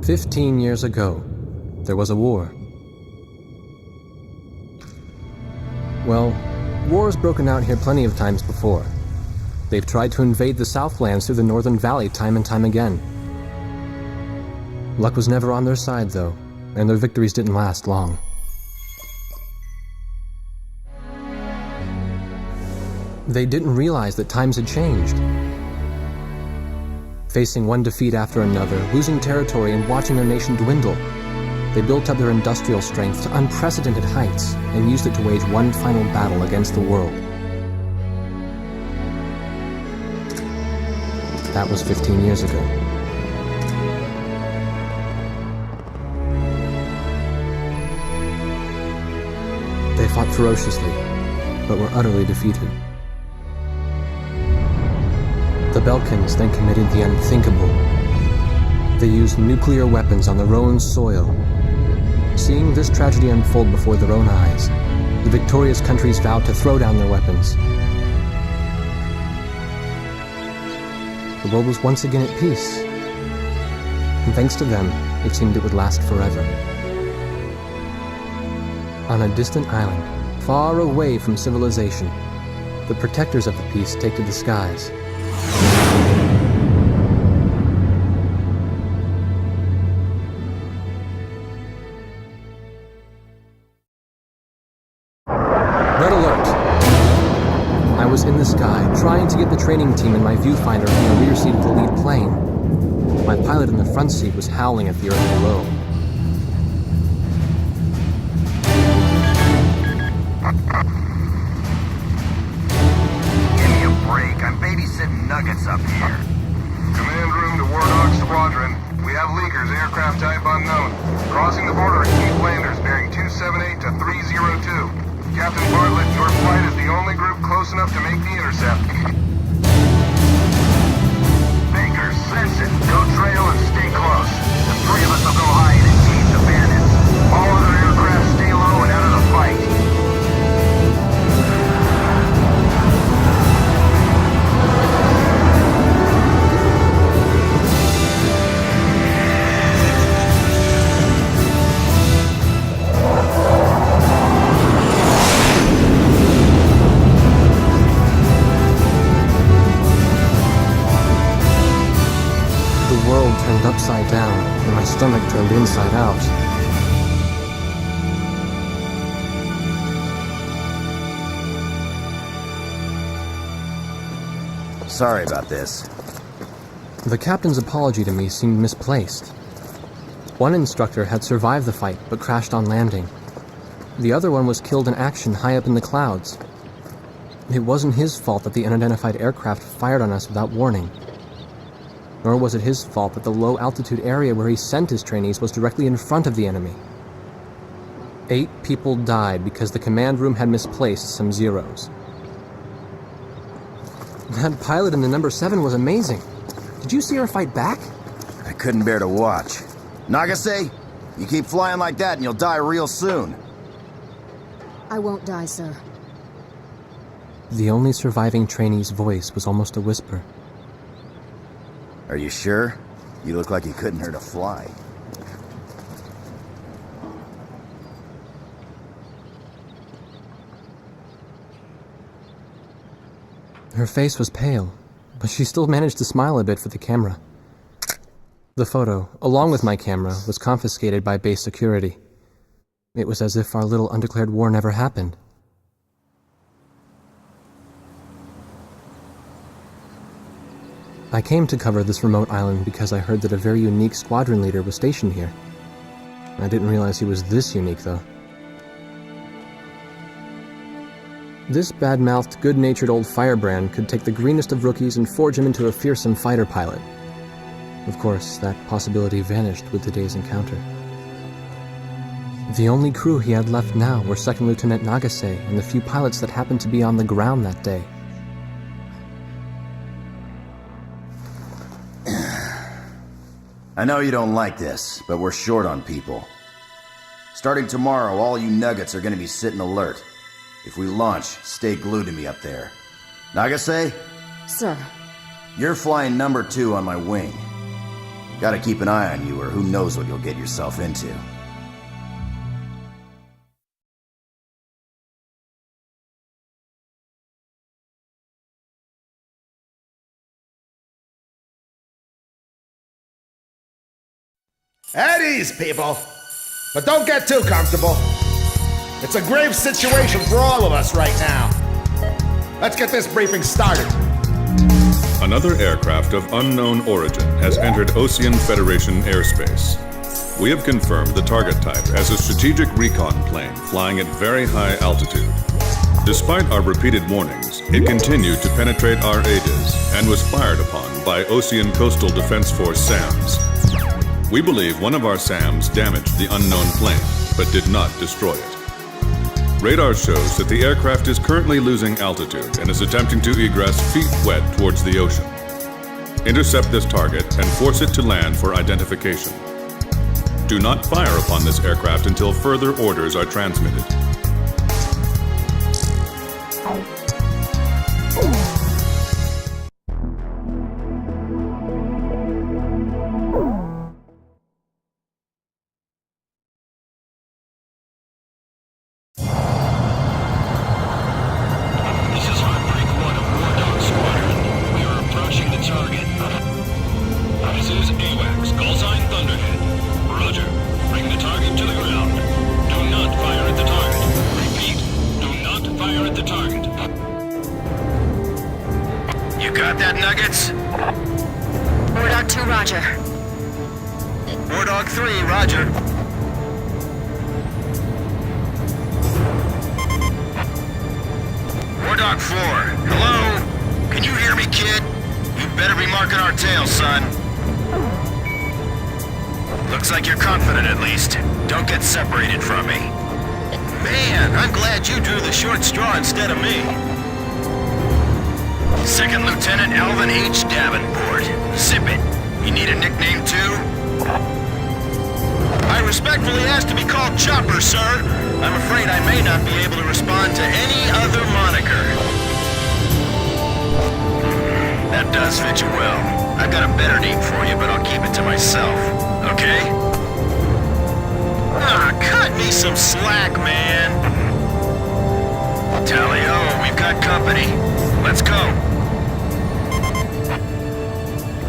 15 years ago, there was a war. Well, war's broken out here plenty of times before. They've tried to invade the Southlands through the Northern Valley time and time again. Luck was never on their side, though, and their victories didn't last long. They didn't realize that times had changed. Facing one defeat after another, losing territory and watching their nation dwindle, they built up their industrial strength to unprecedented heights and used it to wage one final battle against the world. That was 15 years ago. They fought ferociously, but were utterly defeated. The Belkans then committed the unthinkable. They used nuclear weapons on their own soil. Seeing this tragedy unfold before their own eyes, the victorious countries vowed to throw down their weapons. The world was once again at peace, and thanks to them, it seemed it would last forever. On a distant island, far away from civilization, the protectors of the peace take to the skies. Red alert! I was in the sky, trying to get the training team and my viewfinder from the rear seat of the lead plane. My pilot in the front seat was howling at the earth below. Give me a break. I'm babysitting nuggets up here. Command room to Wardog Squadron. We have leakers, aircraft type unknown. Crossing the border at Keith Landers, bearing 278 to 302. Captain Bartlett, your flight is the only group close enough to make the intercept. Baker, sense it. Go trail and stay close. The three of us will go hide and engage the bandits. All other aircraft stay low and out of the fight. The world turned upside down, and my stomach turned inside out. Sorry about this. The captain's apology to me seemed misplaced. One instructor had survived the fight, but crashed on landing. The other one was killed in action high up in the clouds. It wasn't his fault that the unidentified aircraft fired on us without warning. Nor was it his fault that the low-altitude area where he sent his trainees was directly in front of the enemy. 8 people died because the command room had misplaced some zeros. That pilot in the number 7 was amazing. Did you see her fight back? I couldn't bear to watch. Nagase, you keep flying like that and you'll die real soon. I won't die, sir. The only surviving trainee's voice was almost a whisper. Are you sure? You look like you couldn't hurt a fly. Her face was pale, but she still managed to smile a bit for the camera. The photo, along with my camera, was confiscated by base security. It was as if our little undeclared war never happened. I came to cover this remote island because I heard that a very unique squadron leader was stationed here. I didn't realize he was this unique, though. This bad-mouthed, good-natured old firebrand could take the greenest of rookies and forge him into a fearsome fighter pilot. Of course, that possibility vanished with today's encounter. The only crew he had left now were Second Lieutenant Nagase and the few pilots that happened to be on the ground that day. I know you don't like this, but we're short on people. Starting tomorrow, all you nuggets are gonna be sitting alert. If we launch, stay glued to me up there. Nagase? Sir. You're flying number 2 on my wing. Gotta keep an eye on you, or who knows what you'll get yourself into. At ease, people. But don't get too comfortable. It's a grave situation for all of us right now. Let's get this briefing started. Another aircraft of unknown origin has entered Ocean Federation airspace. We have confirmed the target type as a strategic recon plane flying at very high altitude. Despite our repeated warnings, it continued to penetrate our aegis and was fired upon by Ocean Coastal Defense Force SAMs. We believe one of our SAMs damaged the unknown plane, but did not destroy it. Radar shows that the aircraft is currently losing altitude and is attempting to egress feet wet towards the ocean. Intercept this target and force it to land for identification. Do not fire upon this aircraft until further orders are transmitted. Looks like you're confident at least. Don't get separated from me. Man, I'm glad you drew the short straw instead of me. Second Lieutenant Alvin H. Davenport. Zip it. You need a nickname too? I respectfully ask to be called Chopper, sir. I'm afraid I may not be able to respond to any other moniker. That does fit you well. I've got a better name for you, but I'll keep it to myself. Okay? Ah, cut me some slack, man. Tally-ho, we've got company. Let's go.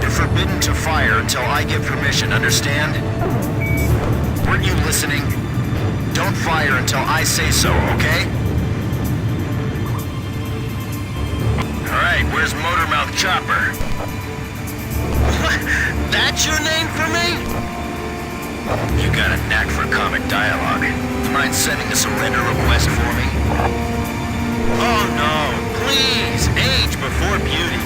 You're forbidden to fire until I give permission, understand? Weren't you listening? Don't fire until I say so, okay? Alright, where's Motormouth Chopper? What? That's your name for me? You got a knack for comic dialogue. You mind sending a surrender request for me? Oh no, please, age before beauty.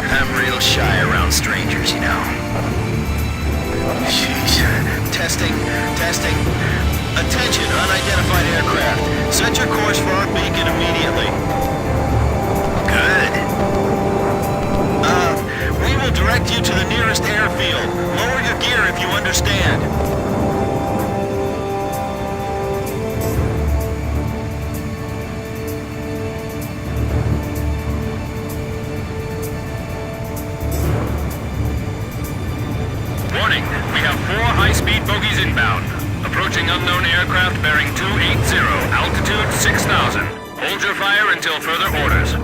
I'm real shy around strangers, you know. Jeez. Testing. Attention, unidentified aircraft. Set your course for our beacon immediately. Good. We will direct you to the nearest airfield. Lower your gear if you understand. Warning, we have 4 high-speed bogies inbound. Approaching unknown aircraft bearing 280, altitude 6,000. Hold your fire until further orders.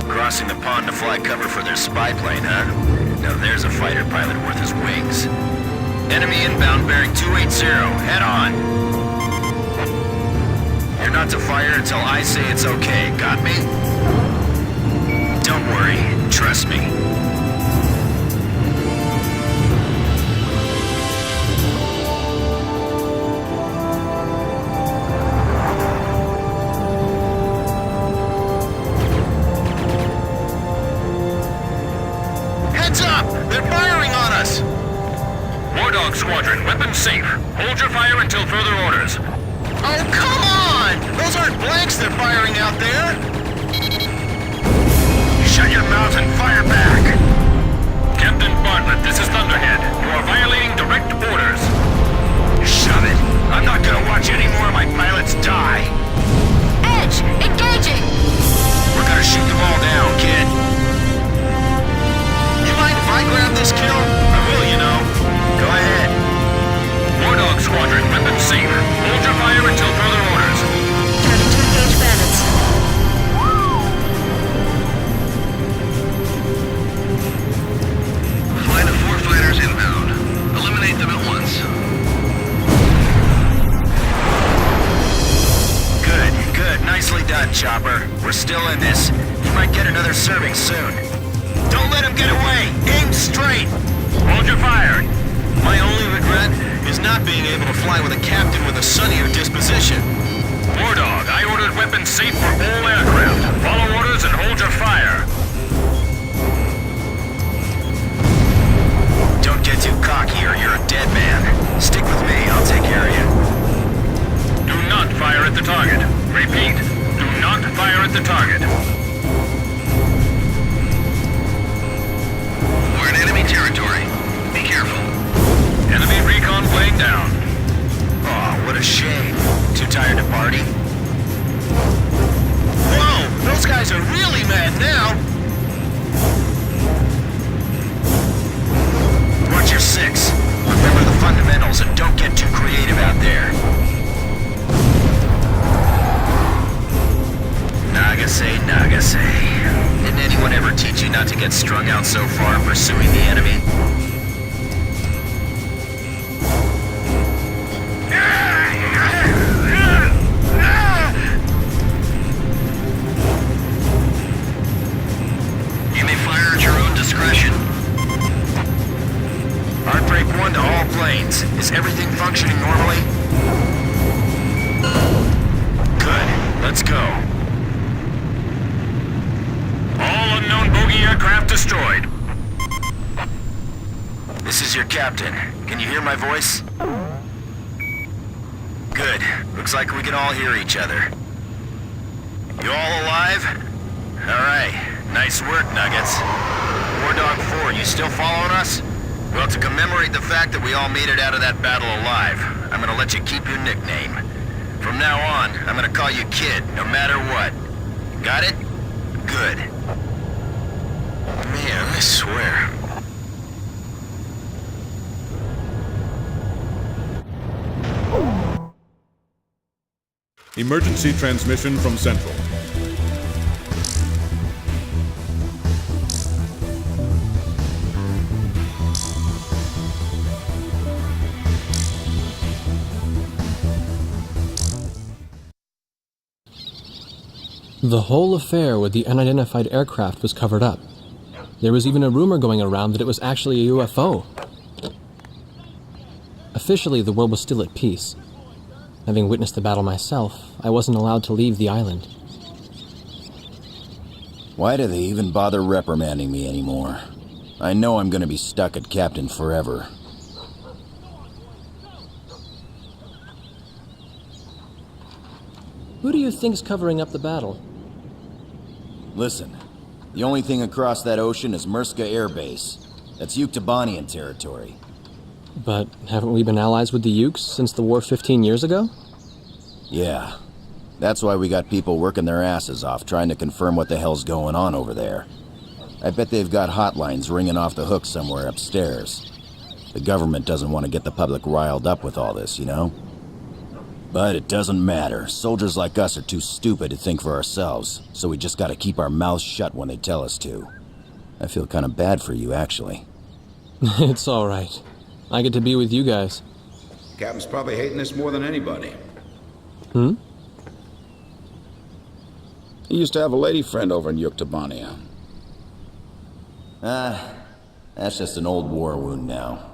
Crossing the pond to fly cover for their spy plane, huh? Now there's a fighter pilot worth his wings. Enemy inbound bearing 280. Head on. You're not to fire until I say it's okay. Got me? Don't worry. Trust me. Squadron, weapons safe. Hold your fire until further orders. Oh, come on! Those aren't blanks they're firing out there! Shut your mouth and fire back! Captain Bartlett, this is Thunderhead. You are violating direct orders. Shove it. I'm not gonna watch any more of my pilots die. Edge, engaging! We're gonna shoot them all down, kid. You mind if I grab this kill? I this. You might get another serving soon. Don't let him get away! Aim straight! Hold your fire! My only regret is not being able to fly with a captain with a sunnier disposition. War Dog, I ordered weapons safe for all aircraft. Follow orders and hold your fire. Don't get too cocky or you're a dead man. Stick with me, I'll take care of you. Do not fire at the target. Repeat, do not fire at the target. We're in enemy territory. Be careful. Enemy recon plane down. Oh, what a shame. Too tired to party? Whoa! Those guys are really mad now! Watch your six. Remember the fundamentals and don't get too creative out there. Nagase, Nagase. Didn't anyone ever teach you not to get strung out so far pursuing the enemy? You may fire at your own discretion. Heartbreak 1 to all planes. Is everything functioning normally? Good. Let's go. All unknown bogey aircraft destroyed. This is your captain. Can you hear my voice? Good. Looks like we can all hear each other. You all alive? Alright. Nice work, Nuggets. War Dog 4, you still following us? Well, to commemorate the fact that we all made it out of that battle alive, I'm gonna let you keep your nickname. From now on, I'm gonna call you Kid, no matter what. Got it? Good. Man, I swear. Emergency transmission from Central. The whole affair with the unidentified aircraft was covered up. There was even a rumor going around that it was actually a UFO. Officially, the world was still at peace. Having witnessed the battle myself, I wasn't allowed to leave the island. Why do they even bother reprimanding me anymore? I know I'm gonna be stuck at Captain forever. Who do you think's covering up the battle? Listen, the only thing across that ocean is Murska Air Base. That's Yuktobanian territory. But haven't we been allies with the Ukes since the war 15 years ago? Yeah. That's why we got people working their asses off trying to confirm what the hell's going on over there. I bet they've got hotlines ringing off the hook somewhere upstairs. The government doesn't want to get the public riled up with all this, you know? But it doesn't matter. Soldiers like us are too stupid to think for ourselves, so we just gotta keep our mouths shut when they tell us to. I feel kind of bad for you, actually. It's all right. I get to be with you guys. Captain's probably hating this more than anybody. Hmm? He used to have a lady friend over in Yuktobania. That's just an old war wound now.